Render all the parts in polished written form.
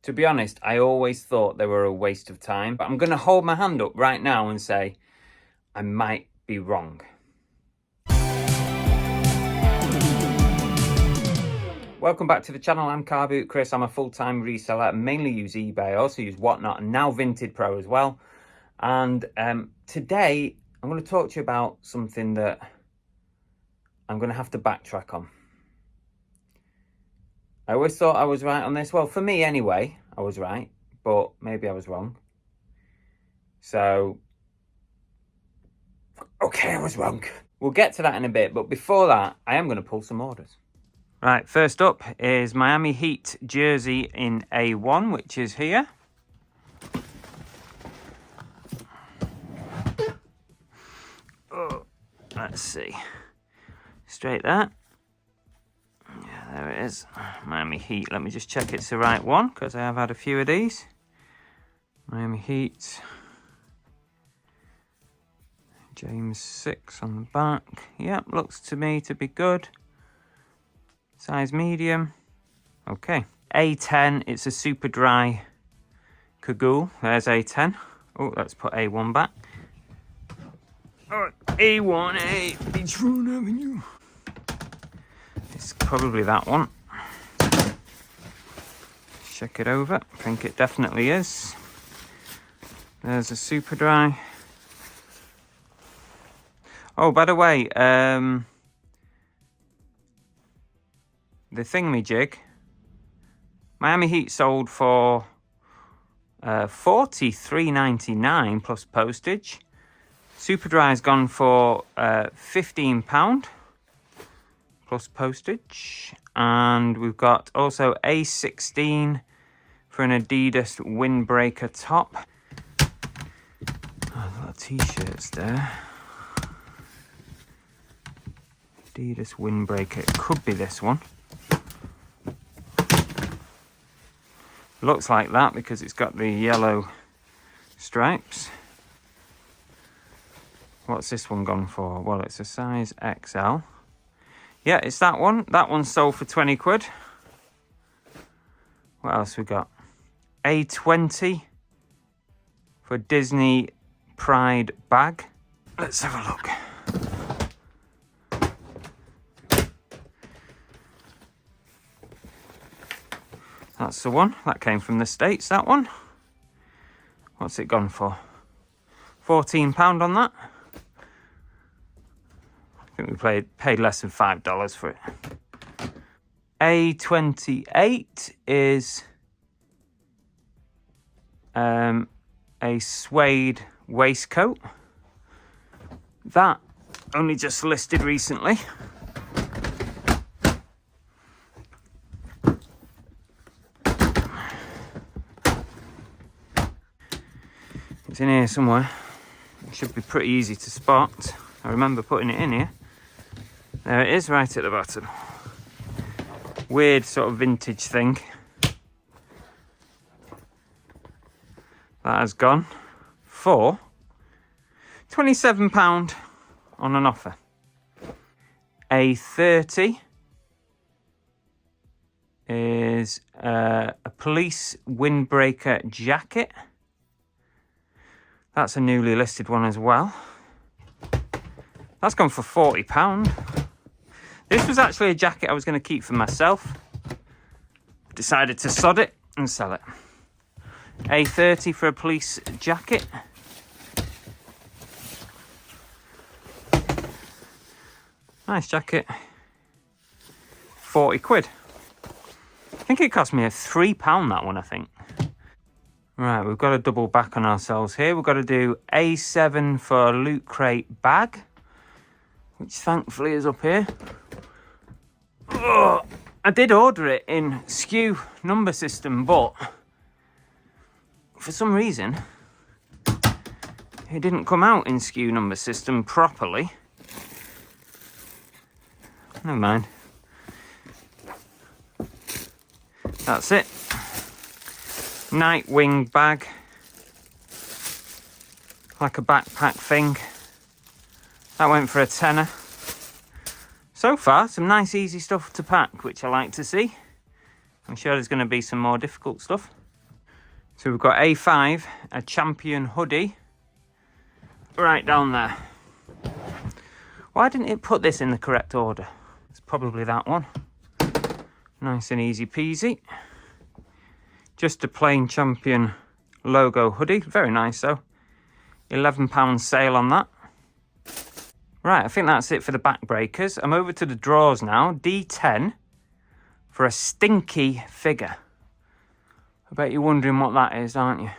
To be honest, I always thought they were a waste of time, but I'm going to hold my hand up right now and say I might be wrong. Welcome back to the channel. I'm Car Boot Chris. I'm a full-time reseller. I mainly use eBay. I also use Whatnot and now Vinted Pro as well. And today I'm going to talk to you about something that I'm going to have to backtrack on. I always thought I was right on this. Well, for me anyway, I was right, but maybe I was wrong. So, okay, I was wrong. We'll get to that in a bit, but before that, I am going to pull some orders. Right, first up is Miami Heat jersey in A1, which is here. Oh, let's see. Straight there. Yeah, there it is. Miami Heat. Let me just check it's the right one, because I have had a few of these. Miami Heat. James 6 on the back. Yep, looks to me to be good. Size medium. Okay. A10, it's a super dry cagoule. There's A10. Oh, let's put A1 back. Oh, A1A, Beachfront Avenue. It's probably that one. Check it over. I think it definitely is. There's a super dry. Oh, by the way, the thingamajig, Miami Heat sold for $43.99 plus postage. Superdry's gone for £15 plus postage. And we've got also A16 for an Adidas windbreaker top. Oh, a lot of t-shirts there. Adidas windbreaker, it could be this one. Looks like that because it's got the yellow stripes. What's this one gone for? Well, it's a size XL. Yeah, it's that one. That one sold for 20 quid. What else we got? A20 for Disney Pride bag. Let's have a look. That's the one. That came from the States, that one. What's it gone for? £14 on that. I think we paid less than $5 for it. A28 is a suede waistcoat. That only just listed recently. It's in here somewhere. It should be pretty easy to spot. I remember putting it in here. There it is, right at the bottom. Weird sort of vintage thing. That has gone for £27 on an offer. A30 is a police windbreaker jacket. That's a newly listed one as well. That's gone for £40. This was actually a jacket I was going to keep for myself. Decided to sod it and sell it. A30 for a police jacket. Nice jacket. 40 quid. I think it cost me £3 that one, I think. Right, we've got to double back on ourselves here. We've got to do A7 for Loot Crate bag, which thankfully is up here. Oh, I did order it in SKU number system, but for some reason, it didn't come out in SKU number system properly. Never mind. That's it. Nightwing bag, like a backpack thing. That went for a tenner. So far, some nice easy stuff to pack, which I like to see. I'm sure there's going to be some more difficult stuff. So we've got A5, a champion hoodie, right down there. Why didn't it put this in the correct order? It's probably that one. Nice and easy peasy. Just a plain champion logo hoodie. Very nice though. £11 sale on that. Right, I think that's it for the back breakers. I'm over to the drawers now. D10 for a stinky figure. I bet you're wondering what that is, aren't you?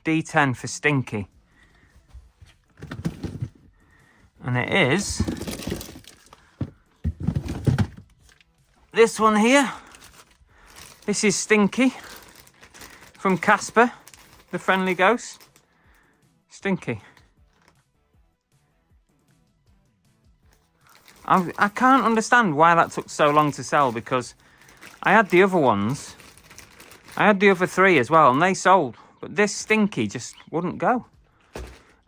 D10 for stinky. And it is this one here. This is Stinky from Casper, the friendly ghost. Stinky. I can't understand why that took so long to sell, because I had the other ones. I had the other 3 as well, and they sold. But this Stinky just wouldn't go.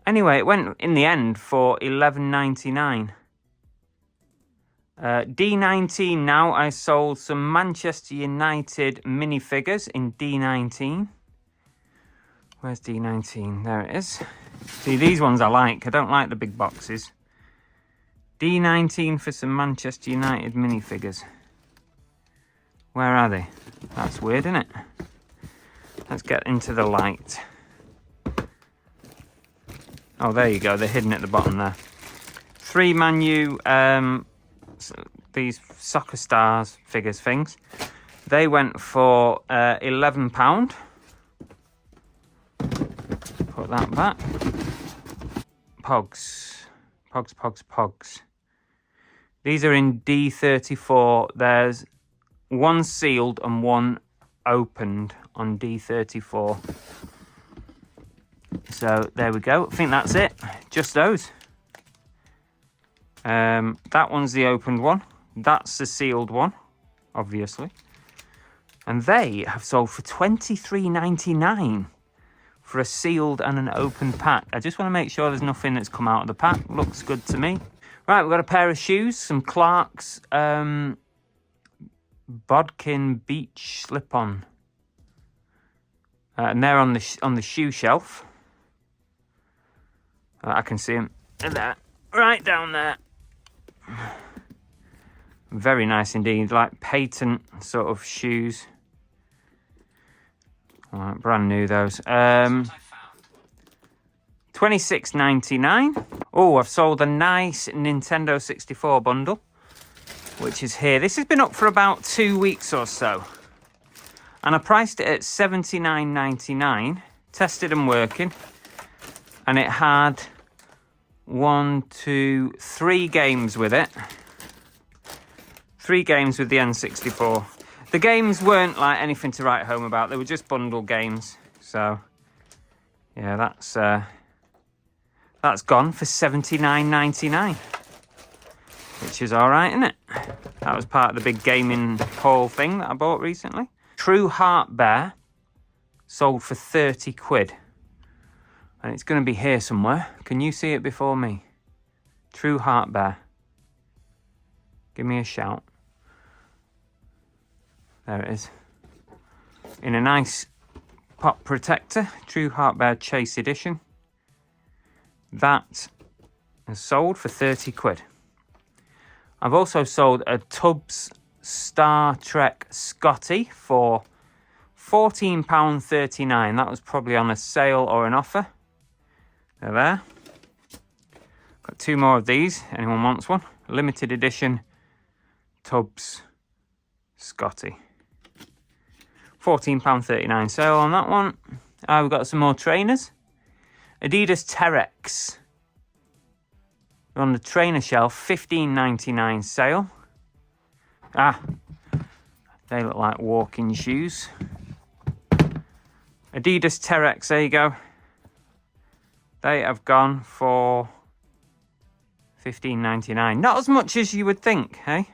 Anyway, it went in the end for £11.99. D19 now. I sold some Manchester United minifigures in D19. Where's D19? There it is. See, these ones I like. I don't like the big boxes. D19 for some Manchester United minifigures. Where are they? That's weird, isn't it? Let's get into the light. Oh, there you go. They're hidden at the bottom there. 3 Man U, these soccer stars figures things. They went for £11. Put that back. Pogs. Pogs. These are in D34. There's 1 sealed and 1 opened on D34. So there we go. I think that's it. Just those. That one's the opened one. That's the sealed one, obviously. And they have sold for £23.99 for a sealed and an open pack. I just want to make sure there's nothing that's come out of the pack. Looks good to me. Right, we've got a pair of shoes, some Clark's Bodkin Beach slip-on. And they're on the shoe shelf. I can see them there, right down there. Very nice indeed, like patent sort of shoes. Right, brand new those. $26.99. Oh, I've sold a nice Nintendo 64 bundle, which is here. This has been up for about 2 weeks or so. And I priced it at $79.99. Tested and working. And it had 3 games with it. 3 games with the N64. The games weren't like anything to write home about. They were just bundle games. So, yeah, that's gone for $79.99. Which is all right, isn't it? That was part of the big gaming haul thing that I bought recently. True Heart Bear sold for 30 quid. And it's going to be here somewhere. Can you see it before me? True Heart Bear. Give me a shout. There it is. In a nice pop protector. True Heart Bear Chase Edition. That is sold for 30 quid. I've also sold a Tubbs Star Trek Scotty for £14.39. That was probably on a sale or an offer. They're there. Got 2 more of these. Anyone wants one? Limited edition Tubbs Scotty. £14.39 sale on that one. We've got some more trainers. Adidas Terex. They're on the trainer shelf. $15.99 sale. They look like walking shoes. Adidas Terex, there you go. They have gone for $15.99. Not as much as you would think, hey?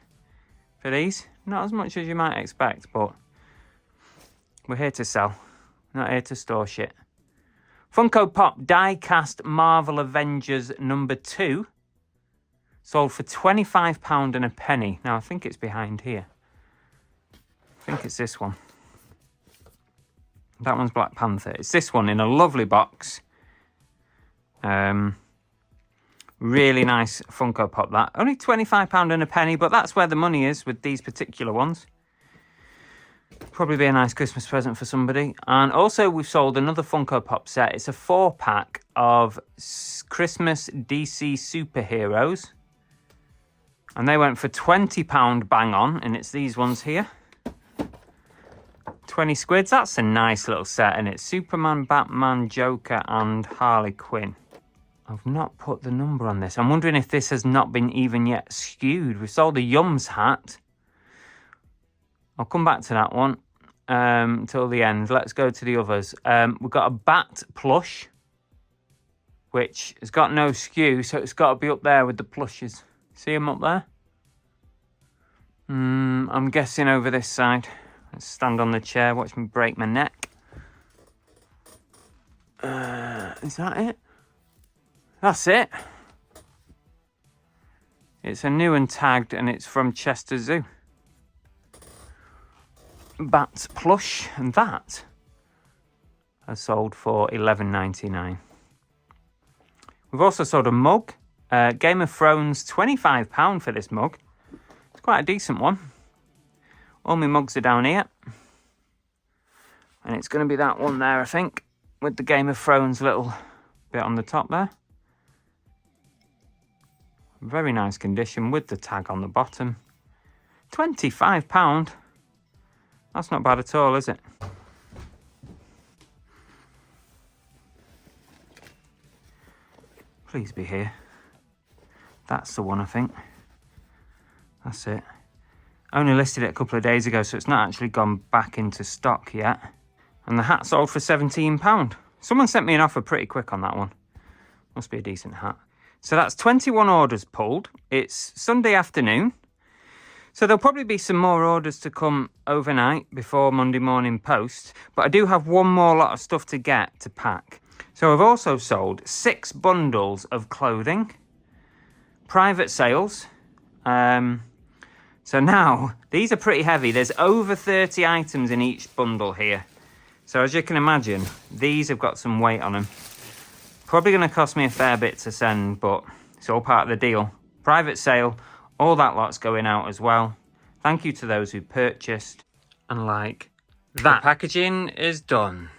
For these. Not as much as you might expect, but we're here to sell. Not here to store shit. Funko Pop Die-Cast Marvel Avengers number 2. Sold for £25 and a penny. Now, I think it's behind here. I think it's this one. That one's Black Panther. It's this one in a lovely box. Really nice Funko Pop, that. Only £25 and a penny, but that's where the money is with these particular ones. Probably be a nice Christmas present for somebody. And also we've sold another Funko Pop set. It's a 4-pack of Christmas DC superheroes. And they went for £20 bang on, and it's these ones here. 20 squids. That's a nice little set, and it's Superman, Batman, Joker, and Harley Quinn. I've not put the number on this. I'm wondering if this has not been even yet skewed. We sold a Yums hat. I'll come back to that one till the end. Let's go to the others. We've got a Bat plush, which has got no skew, so it's got to be up there with the plushes. See them up there? I'm guessing over this side. Let's stand on the chair, watch me break my neck. Is that it? That's it. It's a new and tagged, and it's from Chester Zoo. Bat plush, and that has sold for $11.99. We've also sold a mug. Game of Thrones, £25 for this mug. It's quite a decent one. All my mugs are down here. And it's going to be that one there, I think, with the Game of Thrones little bit on the top there. Very nice condition with the tag on the bottom. £25. That's not bad at all, is it? Please be here. That's the one, I think. That's it. I only listed it a couple of days ago, so it's not actually gone back into stock yet. And the hat sold for £17. Someone sent me an offer pretty quick on that one. Must be a decent hat. So that's 21 orders pulled. It's Sunday afternoon. So there'll probably be some more orders to come overnight before Monday morning post. But I do have one more lot of stuff to get to pack. So I've also sold 6 bundles of clothing. Private sales. So now, these are pretty heavy. There's over 30 items in each bundle here. So as you can imagine, these have got some weight on them. Probably going to cost me a fair bit to send, but it's all part of the deal. Private sale, all that lot's going out as well. Thank you to those who purchased. And like that, the packaging is done.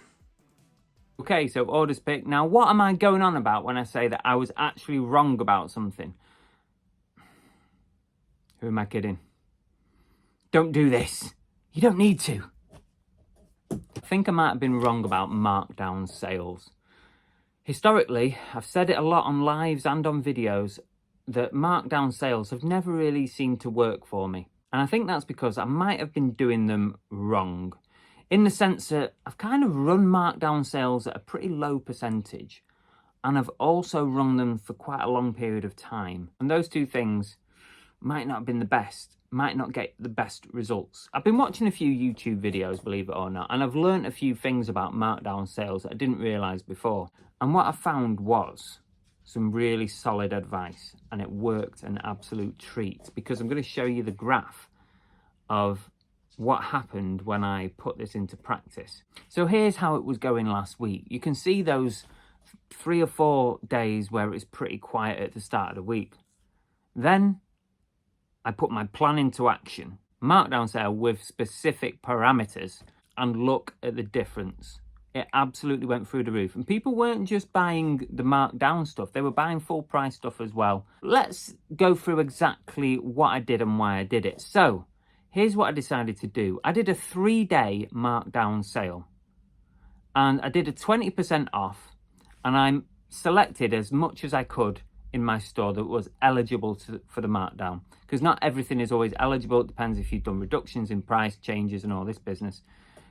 Okay, so orders picked. Now, what am I going on about when I say that I was actually wrong about something? Who am I kidding? Don't do this. You don't need to. I think I might have been wrong about markdown sales. Historically, I've said it a lot on lives and on videos that markdown sales have never really seemed to work for me. And I think that's because I might have been doing them wrong. In the sense that I've kind of run markdown sales at a pretty low percentage. And I've also run them for quite a long period of time. And those two things might not have been the best, might not get the best results. I've been watching a few YouTube videos, believe it or not, and I've learned a few things about markdown sales that I didn't realise before. And what I found was some really solid advice, and it worked an absolute treat, because I'm going to show you the graph of what happened when I put this into practice. So here's how it was going last week. You can see those 3 or 4 days where it's pretty quiet at the start of the week. Then I put my plan into action, markdown sale with specific parameters, and look at the difference. It absolutely went through the roof. And people weren't just buying the markdown stuff, they were buying full price stuff as well. Let's go through exactly what I did and why I did it. So here's what I decided to do. I did a 3-day markdown sale, and I did a 20% off, and I selected as much as I could in my store that was eligible for the markdown, because not everything is always eligible. It depends if you've done reductions in price, changes and all this business.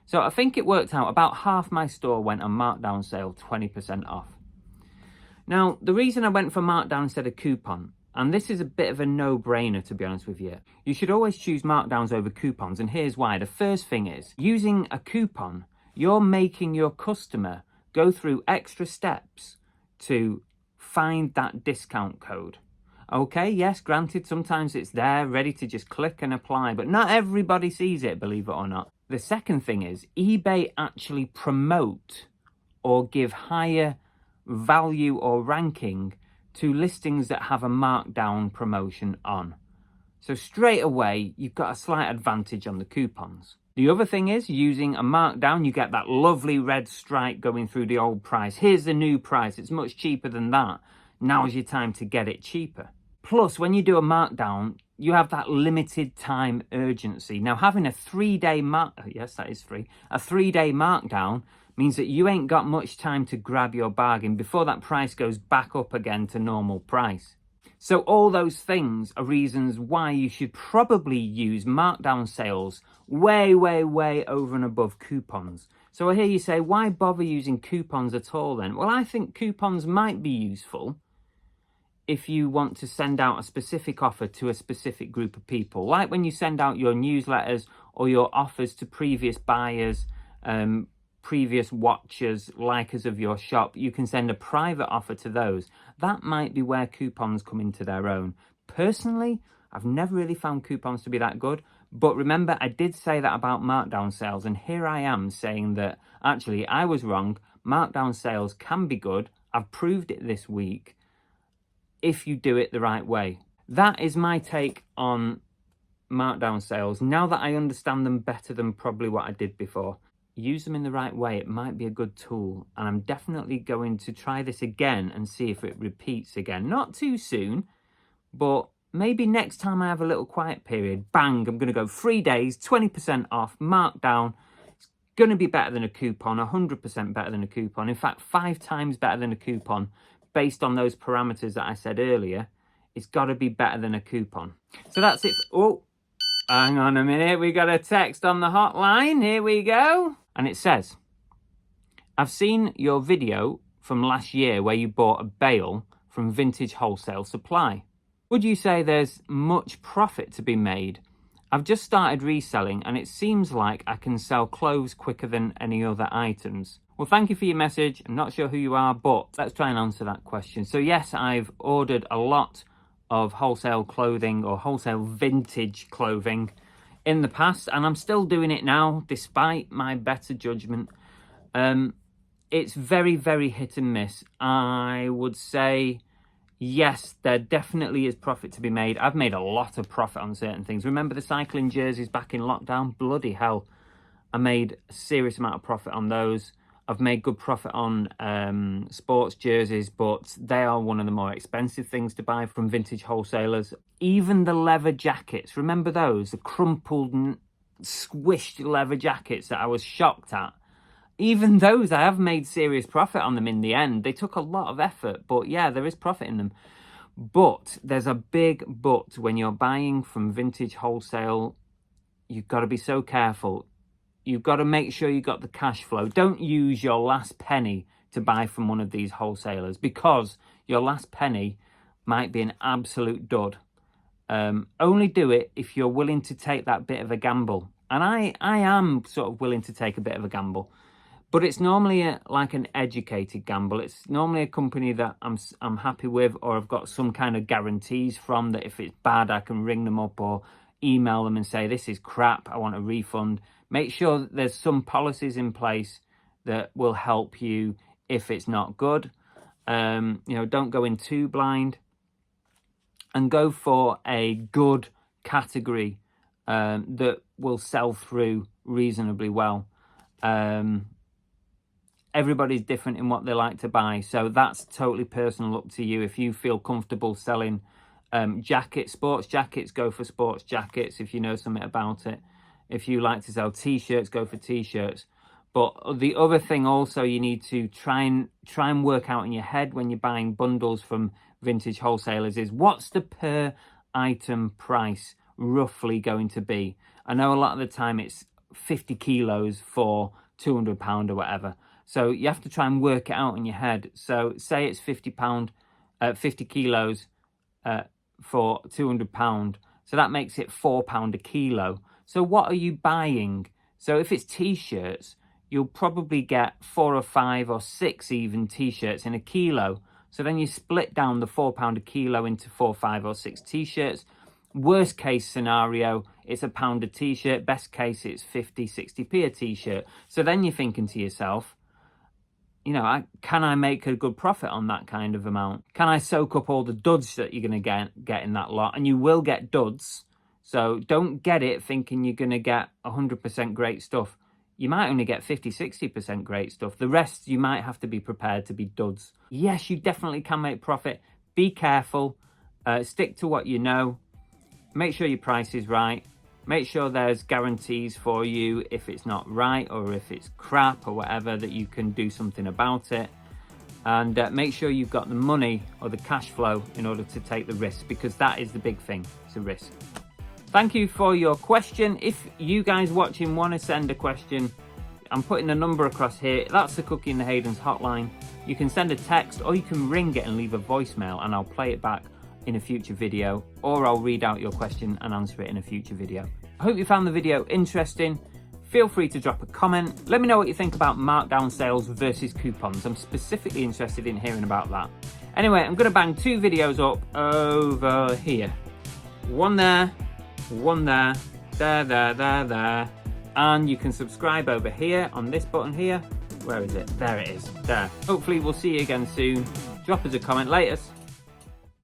So I think it worked out about half my store went on markdown sale, 20% off. Now, the reason I went for markdown instead of coupon, and this is a bit of a no-brainer to be honest with you, you should always choose markdowns over coupons, and here's why. The first thing is, using a coupon, you're making your customer go through extra steps to find that discount code. Okay, yes, granted, sometimes it's there ready to just click and apply, but not everybody sees it, believe it or not. The second thing is eBay actually promote or give higher value or ranking to listings that have a markdown promotion on. So straight away, you've got a slight advantage on the coupons. The other thing is using a markdown, you get that lovely red stripe going through the old price. Here's the new price. It's much cheaper than that. Now's your time to get it cheaper. Plus, when you do a markdown, you have that limited time urgency. Now, having a 3-day yes, that is free. A 3-day markdown means that you ain't got much time to grab your bargain before that price goes back up again to normal price. So all those things are reasons why you should probably use markdown sales way, way, way over and above coupons. So I hear you say, why bother using coupons at all then? Well, I think coupons might be useful if you want to send out a specific offer to a specific group of people. Like when you send out your newsletters or your offers to previous buyers, previous watchers, likers of your shop, you can send a private offer to those. That might be where coupons come into their own. Personally, I've never really found coupons to be that good. But remember, I did say that about markdown sales, and here I am saying that actually I was wrong. Markdown sales can be good. I've proved it this week if you do it the right way. That is my take on markdown sales. Now that I understand them better than probably what I did before, use them in the right way. It might be a good tool, and I'm definitely going to try this again and see if it repeats again. Not too soon, but maybe next time I have a little quiet period, bang, I'm going to go 3 days, 20% off, markdown. It's going to be better than a coupon, 100% better than a coupon. In fact, 5 times better than a coupon based on those parameters that I said earlier. It's got to be better than a coupon. So that's it. Oh, hang on a minute. We got a text on the hotline. Here we go. And it says, I've seen your video from last year where you bought a bale from Vintage Wholesale Supply. Would you say there's much profit to be made? I've just started reselling and it seems like I can sell clothes quicker than any other items. Well, thank you for your message. I'm not sure who you are, but let's try and answer that question. So yes, I've ordered a lot of wholesale clothing or wholesale vintage clothing in the past, and I'm still doing it now despite my better judgment. It's very, very hit and miss. I would say yes, there definitely is profit to be made. I've made a lot of profit on certain things. Remember the cycling jerseys back in lockdown? Bloody hell, I made a serious amount of profit on those. I've made good profit on sports jerseys, but they are one of the more expensive things to buy from vintage wholesalers. Even the leather jackets, remember those? The crumpled, squished leather jackets that I was shocked at. Even those, I have made serious profit on them in the end. They took a lot of effort, but yeah, there is profit in them. But there's a big but when you're buying from vintage wholesale. You've got to be so careful. You've got to make sure you got the cash flow. Don't use your last penny to buy from one of these wholesalers, because your last penny might be an absolute dud. Only do it if you're willing to take that bit of a gamble. And I am sort of willing to take a bit of a gamble. But it's normally like an educated gamble. It's normally a company that I'm happy with, or I've got some kind of guarantees from, that if it's bad, I can ring them up or email them and say, this is crap, I want a refund. Make sure that there's some policies in place that will help you if it's not good. Don't go in too blind, and go for a good category that will sell through reasonably well. Everybody's different in what they like to buy, so that's totally personal, up to you. If you feel comfortable selling jackets, sports jackets, go for sports jackets if you know something about it. If you like to sell t-shirts, go for t-shirts. But the other thing also you need to try and work out in your head when you're buying bundles from vintage wholesalers is, what's the per item price roughly going to be? I know a lot of the time it's 50 kilos for £200 or whatever. So you have to try and work it out in your head. So say it's £50 kilos for £200. So that makes it £4 a kilo. So what are you buying? So if it's t-shirts, you'll probably get 4 or 5 or 6 even t-shirts in a kilo. So then you split down the £4 a kilo into 4, 5 or 6 t-shirts. Worst case scenario, it's £1 a t-shirt. Best case, it's 50, 60p a t-shirt. So then you're thinking to yourself, you know, can I make a good profit on that kind of amount? Can I soak up all the duds that you're going to get in that lot? And you will get duds. So don't get it thinking you're going to get 100% great stuff. You might only get 50, 60% great stuff. The rest, you might have to be prepared to be duds. Yes, you definitely can make profit. Be careful. Stick to what you know. Make sure your price is right. Make sure there's guarantees for you if it's not right or if it's crap or whatever, that you can do something about it. And make sure you've got the money or the cash flow in order to take the risk, because that is the big thing. It's a risk. Thank you for your question. If you guys watching want to send a question, I'm putting a number across here. That's the Cookie and the Haydens hotline. You can send a text or you can ring it and leave a voicemail, and I'll play it back in a future video, or I'll read out your question and answer it in a future video. I hope you found the video interesting. Feel free to drop a comment. Let me know what you think about markdown sales versus coupons. I'm specifically interested in hearing about that. Anyway, I'm going to bang 2 videos up over here. One there, there. And you can subscribe over here on this button here. Where is it? There it is, there. Hopefully we'll see you again soon. Drop us a comment later.